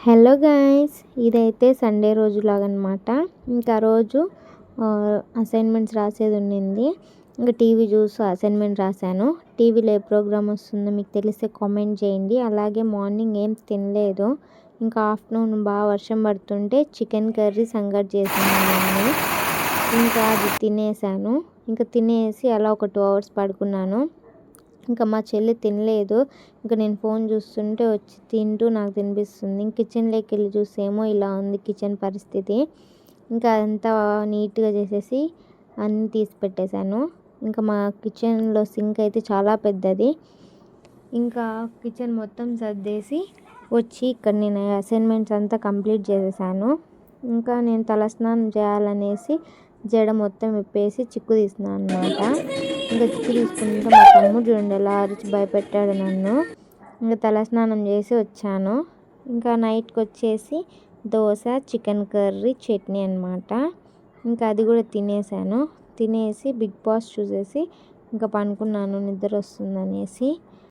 Hello guys, ఇదైతే Sunday రోజులాగనమాట. ఇంకా రోజు అసైన్మెంట్స్ రాసేది ఉండింది. ఇంకా టీవీ చూస్తూ అసైన్మెంట్ రాశాను. టీవీలో ఏ ప్రోగ్రామ్ వస్తుందో మీకు తెలిస్తే కామెంట్ చేయండి. అలాగే మార్నింగ్ ఏం తినలేదు. ఇంకా ఆఫ్టర్నూన్ బాగా వర్షం పడుతుంటే చికెన్ కర్రీ సంగటి చేశాను నేను. ఇంకా అది తినేసాను. ఇంకా తినేసి అలా ఒక 2 hours పడుకున్నాను. ఇంకా మా చెల్లి తినలేదు. ఇంకా నేను ఫోన్ చూస్తుంటే వచ్చి తింటూ నాకు తినిపిస్తుంది. కిచెన్లోకి వెళ్ళి చూసేమో ఇలా ఉంది కిచెన్ పరిస్థితి. ఇంకా అదంతా నీట్గా చేసేసి అన్నీ తీసి పెట్టేశాను. ఇంకా మా కిచెన్లో సింక్ అయితే చాలా పెద్దది. ఇంకా కిచెన్ మొత్తం సర్దేసి వచ్చి ఇక్కడ నేను అసైన్మెంట్స్ అంతా కంప్లీట్ చేసేసాను. ఇంకా నేను తలస్నానం చేయాలనేసి జడ మొత్తం విప్పేసి చిక్కు తీస్తున్నాను అనమాట. ఇంకా చిక్కు తీసుకుంటే మా తమ్ముడు చూడండి ఎలా అరిచి భయపెట్టాడు నన్ను. ఇంకా తలస్నానం చేసి వచ్చాను. ఇంకా నైట్కి వచ్చేసి దోశ, చికెన్ కర్రీ, చట్నీ అనమాట. ఇంకా అది కూడా తినేసాను. తినేసి బిగ్ బాస్ చూసేసి ఇంకా పడుకున్నాను నిద్ర వస్తుందనేసి.